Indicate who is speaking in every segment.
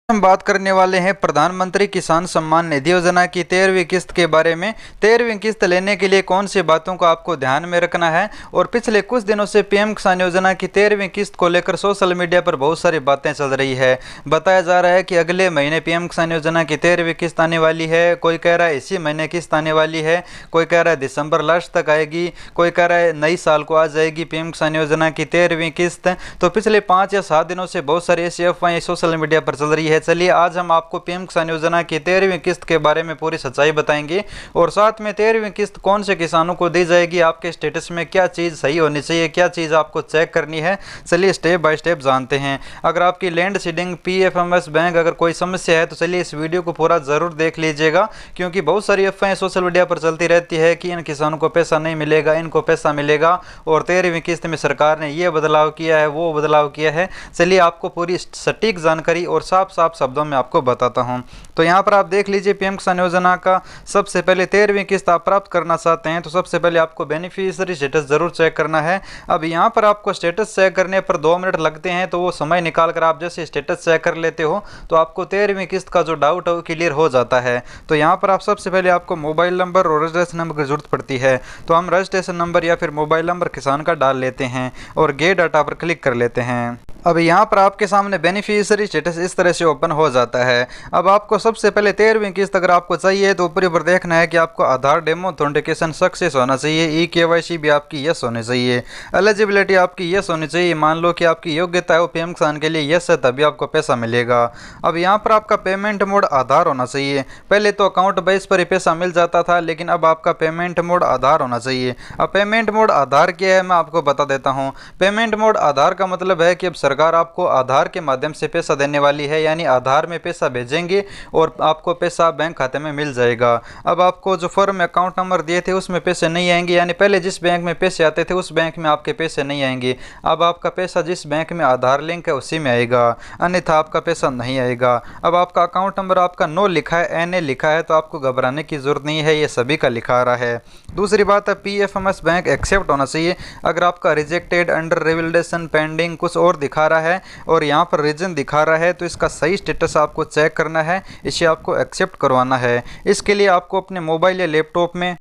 Speaker 1: हम बात करने वाले हैं प्रधानमंत्री किसान सम्मान निधि योजना की 13वीं किस्त के बारे में। 13वीं किस्त लेने के लिए कौन सी बातों को आपको ध्यान में रखना है। और पिछले कुछ दिनों से पीएम किसान योजना की 13वीं किस्त को लेकर सोशल मीडिया पर बहुत सारी बातें चल रही है। बताया जा रहा है कि अगले महीने पीएम किसान योजना की 13वीं किस्त आने वाली है। कोई कह रहा है इसी महीने किस्त आने वाली है, कोई कह रहा है दिसंबर लास्ट तक आएगी, कोई कह रहा है नई साल को आ जाएगी पीएम किसान योजना की 13वीं किस्त। तो पिछले 5 या 7 दिनों से बहुत सारी ऐसी अफवाहें सोशल मीडिया पर चल रही है। चलिए आज हम आपको पीएम किसान योजना की 13वीं किस्त के बारे में पूरी सच्चाई बताएंगे और साथ में 13वीं किस्त कौन से किसानों को दी जाएगी, आपके स्टेटस में क्या चीज़ सही होनी चाहिए, क्या चीज़ आपको चेक करनी है। चलिए स्टेप बाय स्टेप जानते हैं। अगर आपकी लैंड सीडिंग पीएफएमएस बैंक अगर कोई समस्या है तो चलिए इस वीडियो को पूरा ज़रूर देख लीजिएगा, क्योंकि बहुत सारी अफवाहें सोशल मीडिया पर चलती रहती है कि इन किसानों को पैसा नहीं मिलेगा, इनको पैसा मिलेगा और 13वीं किस्त में सरकार ने ये बदलाव किया है, वो बदलाव किया है। चलिए आपको पूरी सटीक जानकारी और साफ साफ शब्दों में आपको बताता हूं। तो यहां पर आप देख लीजिए पीएम किसान योजना का सबसे पहले 13वीं किस्त आप प्राप्त करना चाहते हैं तो सबसे पहले आपको बेनिफिशियरी स्टेटस जरूर चेक करना है। अब यहां पर आपको स्टेटस चेक करने पर 2 मिनट लगते हैं, तो वो समय निकाल कर आप जैसे स्टेटस चेक कर लेते हो तो आपको 13वीं किस्त का जो डाउट है वो क्लियर हो जाता है। तो यहाँ पर आप सबसे पहले आपको मोबाइल नंबर और रजिस्ट्रेशन नंबर की जरूरत पड़ती है, तो हम रजिस्ट्रेशन नंबर या फिर मोबाइल नंबर किसान का डाल लेते हैं और गेट डाटा पर क्लिक कर लेते हैं। अब यहाँ पर आपके सामने बेनिफिशियरी स्टेटस इस तरह से ओपन हो जाता है। अब आपको सबसे पहले 13वीं किस्त अगर आपको चाहिए तो ऊपर ऊपर देखना है कि आपको आधार डेमो ऑथेंटिकेशन सक्सेस होना चाहिए, ई केवाईसी भी आपकी यस होनी चाहिए, एलिजिबिलिटी आपकी यस होनी चाहिए। मान लो कि आपकी योग्यता है वो पीएम किसान के लिए यस है, तभी आपको पैसा मिलेगा। अब यहाँ पर आपका पेमेंट मोड आधार होना चाहिए। पहले तो अकाउंट बेस पर ही पैसा मिल जाता था, लेकिन अब आपका पेमेंट मोड आधार होना चाहिए। अब पेमेंट मोड आधार क्या है मैं आपको बता देता हूँ। पेमेंट मोड आधार का मतलब है कि अब सरकार आपको आधार के माध्यम से पैसा देने वाली है, यानी आधार में पैसा भेजेंगे और आपको पैसा बैंक खाते में मिल जाएगा। अब आपको जो फॉर्म में अकाउंट नंबर दिए थे उसमें पैसे नहीं आएंगे, यानी पहले जिस बैंक में पैसे आते थे उस बैंक में आपके पैसे नहीं आएंगे। अब आपका पैसा जिस बैंक में आधार लिंक है उसी में आएगा, अन्यथा आपका पैसा नहीं आएगा। अब आपका अकाउंट नंबर आपका नो लिखा है, एन ए लिखा है, तो आपको घबराने की जरूरत नहीं है, ये सभी का लिखा आ रहा है। दूसरी बात है पीएफएमएस बैंक एक्सेप्ट होना चाहिए। अगर आपका रिजेक्टेड, अंडर रिवैलिडेशन, पेंडिंग कुछ और दिखा रहा है और यहाँ पर रीजन दिखा रहा है तो इसका सही स्टेटस आपको चेक करना है, इसे आपको एक्सेप्ट करवाना है। इसके लिए आपको अपने मोबाइल या लैपटॉप में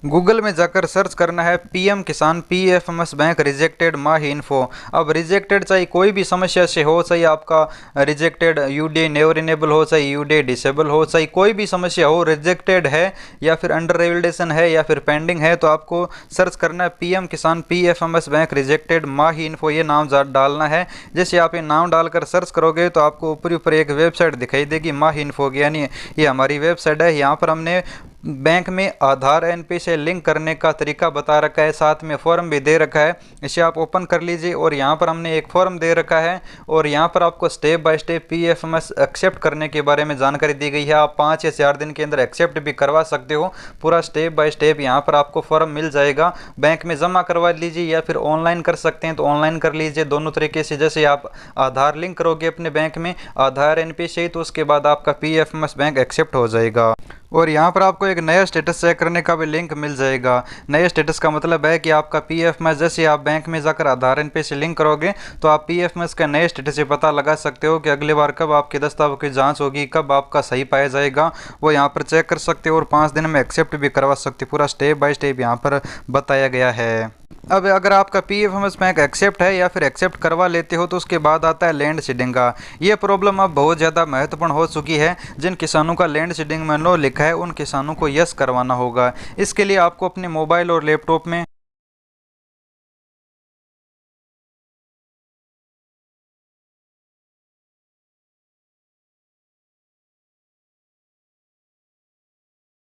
Speaker 1: गूगल में जाकर सर्च करना है पीएम किसान पीएफएमएस बैंक रिजेक्टेड माही इन्फो। अब रिजेक्टेड चाहे कोई भी समस्या से हो, चाहे आपका रिजेक्टेड यूडी नेवर इनेबल हो, चाहे यूडी डिसेबल हो, चाहे कोई भी समस्या हो, रिजेक्टेड है या फिर अंडर रिवैलिडेशन है या फिर पेंडिंग है, तो आपको सर्च करना है पीएम किसान पीएफएमएस बैंक रिजेक्टेड माही इन्फो, ये नाम डालना है। जैसे आप ये नाम डालकर सर्च करोगे तो आपको ऊपर ऊपर एक वेबसाइट दिखाई देगी माही इन्फो की, यानी ये हमारी वेबसाइट है। यहाँ पर हमने बैंक में आधार एनपी से लिंक करने का तरीका बता रखा है, साथ में फॉर्म भी दे रखा है, इसे आप ओपन कर लीजिए। और यहाँ पर हमने एक फॉर्म दे रखा है और यहाँ पर आपको step by step PFMS accept करने के बारे में जानकारी दी गई है। आप 5 या 4 दिन के अंदर एक्सेप्ट भी करवा सकते हो। पूरा स्टेप बाय स्टेप यहाँ पर आपको फॉर्म मिल जाएगा। बैंक में जमा करवा लीजिए या फिर ऑनलाइन कर सकते हैं तो ऑनलाइन कर लीजिए, दोनों तरीके से। जैसे आप आधार लिंक करोगे अपने बैंक में आधार एनपी से, तो उसके बाद आपका पीएफएमएस बैंक एक्सेप्ट हो जाएगा। और यहाँ पर आपको एक नया स्टेटस चेक करने का भी लिंक मिल जाएगा। नए स्टेटस का मतलब है कि आपका पीएफएमएस, जैसे आप बैंक में जाकर आधार एनपी से लिंक करोगे तो आप पीएफएमएस का नए स्टेटस से पता लगा सकते हो कि अगली बार कब आपके दस्तावेज़ की जांच होगी, कब आपका सही पाया जाएगा, वो यहाँ पर चेक कर सकते हो और 5 दिन में एक्सेप्ट भी करवा सकते हो। पूरा स्टेप बाय स्टेप यहाँ पर बताया गया है। अब अगर आपका पीएफएमएस बैंक एक्सेप्ट है या फिर एक्सेप्ट करवा लेते हो तो उसके बाद आता है लैंड सीडिंग का। ये प्रॉब्लम अब बहुत ज़्यादा महत्वपूर्ण हो चुकी है। जिन किसानों का लैंड सीडिंग में नो लिखा है उन किसानों को यस करवाना होगा। इसके लिए आपको अपने मोबाइल और लैपटॉप में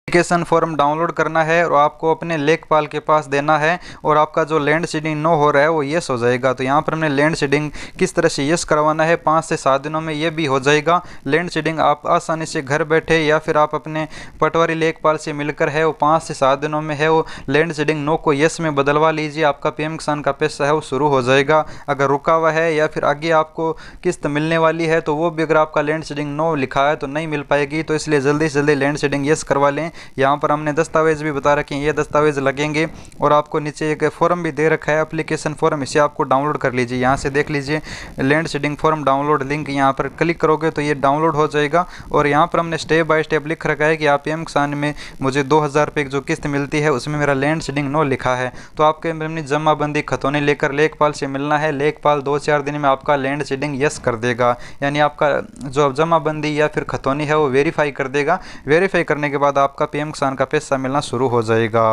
Speaker 1: एप्लीकेशन फॉर्म डाउनलोड करना है और आपको अपने लेखपाल के पास देना है और आपका जो लैंड सीडिंग नो हो रहा है वो यस हो जाएगा। तो यहाँ पर हमने लैंड सीडिंग किस तरह से यस करवाना है, 5 से 7 दिनों में ये भी हो जाएगा। लैंड सीडिंग आप आसानी से घर बैठे या फिर आप अपने पटवारी लेखपाल से मिलकर है वो 5 से 7 दिनों में है वो लैंड सीडिंग नो को यस में बदलवा लीजिए। आपका पीएम किसान का पैसा है वो शुरू हो जाएगा। अगर रुका हुआ है या फिर आगे आपको किस्त मिलने वाली है तो वो भी अगर आपका लैंड सीडिंग नो लिखा है तो नहीं मिल पाएगी। तो इसलिए जल्दी से जल्दी लैंड सीडिंग यस करवा लें। यहाँ पर हमने दस्तावेज़ भी बता रखे हैं, ये दस्तावेज़ लगेंगे। और आपको नीचे एक फॉर्म भी दे रखा है, एप्लीकेशन फॉर्म, इसे आपको डाउनलोड कर लीजिए। यहाँ से देख लीजिए land seeding form download link, यहाँ पर क्लिक करोगे तो ये डाउनलोड हो जाएगा। और यहाँ पर हमने स्टेप बाय स्टेप लिख रखा है कि आप पीएम किसान में मुझे 2000 रुपये की जो किस्त मिलती है उसमें मेरा लैंड सीडिंग नो लिखा है। तो आपके अपनी जमाबंदी खतौनी लेकर लेखपाल से मिलना है। लेखपाल 2-4 दिन में आपका लैंड सीडिंग यस कर देगा, यानी आपका जो जमाबंदी या फिर खतौनी है वो वेरीफाई कर देगा। वेरीफाई करने के बाद आपका पीएम किसान का पैसा मिलना शुरू हो जाएगा।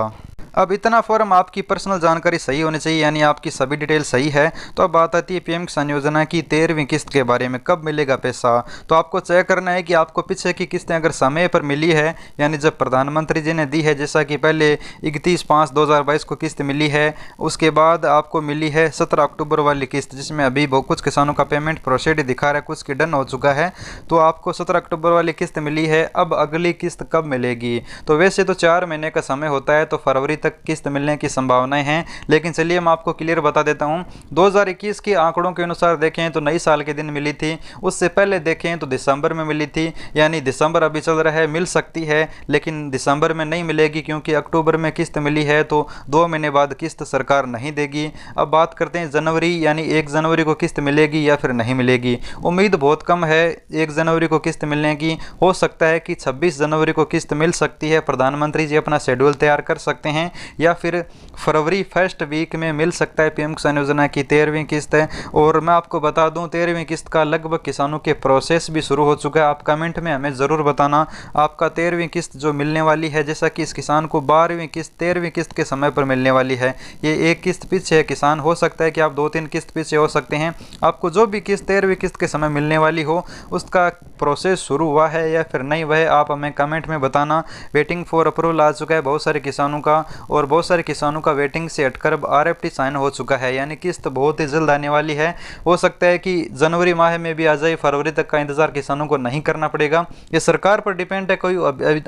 Speaker 1: अब इतना फॉर्म आपकी पर्सनल जानकारी सही होनी चाहिए, यानी आपकी सभी डिटेल सही है। तो अब बात आती है पीएम किसान योजना की 13वीं किस्त के बारे में, कब मिलेगा पैसा। तो आपको चेक करना है कि आपको पीछे की किस्तें अगर समय पर मिली है, यानी जब प्रधानमंत्री जी ने दी है, जैसा कि पहले 31/5/2022 को किस्त मिली है, उसके बाद आपको मिली है 17 अक्टूबर वाली किस्त, जिसमें अभी बहुत कुछ किसानों का पेमेंट प्रोसीड दिखा रहा है, कुछ की डन हो चुका है। तो आपको 17 अक्टूबर वाली किस्त मिली है। अब अगली किस्त कब मिलेगी, तो वैसे तो 4 महीने का समय होता है, तो फरवरी तक किस्त मिलने की संभावनाएं हैं। लेकिन चलिए मैं आपको क्लियर बता देता हूं, 2021 के आंकड़ों के अनुसार देखें तो नई साल के दिन मिली थी, उससे पहले देखें तो दिसंबर में मिली थी, यानी दिसंबर अभी चल रहा है, मिल सकती है, लेकिन दिसंबर में नहीं मिलेगी क्योंकि अक्टूबर में किस्त मिली है, तो 2 महीने बाद किस्त सरकार नहीं देगी। अब बात करते हैं जनवरी, यानी 1 जनवरी को किस्त मिलेगी या फिर नहीं मिलेगी। उम्मीद बहुत कम है 1 जनवरी को किस्त मिलने की, हो सकता है कि 26 जनवरी को किस्त मिल सकती है। प्रधानमंत्री जी अपना शेड्यूल तैयार कर सकते हैं, या फिर फरवरी फर्स्ट वीक में मिल सकता है पीएम किसान योजना की 13वीं किस्त है। और मैं आपको बता दूं 13वीं किस्त का लगभग किसानों के प्रोसेस भी शुरू हो चुका है। आप कमेंट में हमें ज़रूर बताना आपका 13वीं किस्त जो मिलने वाली है, जैसा कि इस किसान को 12वीं किस्त 13वीं किस्त के समय पर मिलने वाली है। ये एक किस्त पीछे है किसान, हो सकता है कि आप 2-3 किस्त पीछे हो सकते हैं। आपको जो भी किस्त 13वीं किस्त के समय मिलने वाली हो उसका प्रोसेस शुरू हुआ है या फिर नहीं हुआ है, आप हमें कमेंट में बताना। वेटिंग फॉर अप्रूवल आ चुका है बहुत सारे किसानों का, और बहुत सारे किसानों का वेटिंग से हटकर अब RFT साइन हो चुका है, यानी किस्त बहुत ही जल्द आने वाली है। हो सकता है कि जनवरी माह में भी आ जाए, फरवरी तक का इंतजार किसानों को नहीं करना पड़ेगा। ये सरकार पर डिपेंड है, कोई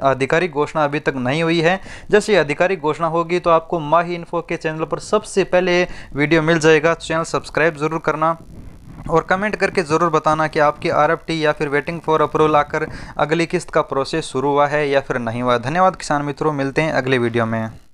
Speaker 1: आधिकारिक घोषणा अभी तक नहीं हुई है। जैसे आधिकारिक घोषणा होगी तो आपको माही इन्फो के चैनल पर सबसे पहले वीडियो मिल जाएगा। चैनल सब्सक्राइब जरूर करना और कमेंट करके ज़रूर बताना कि आपकी RFT या फिर वेटिंग फॉर अप्रूवल आकर अगली किस्त का प्रोसेस शुरू हुआ है या फिर नहीं हुआ। धन्यवाद किसान मित्रों, मिलते हैं अगले वीडियो में।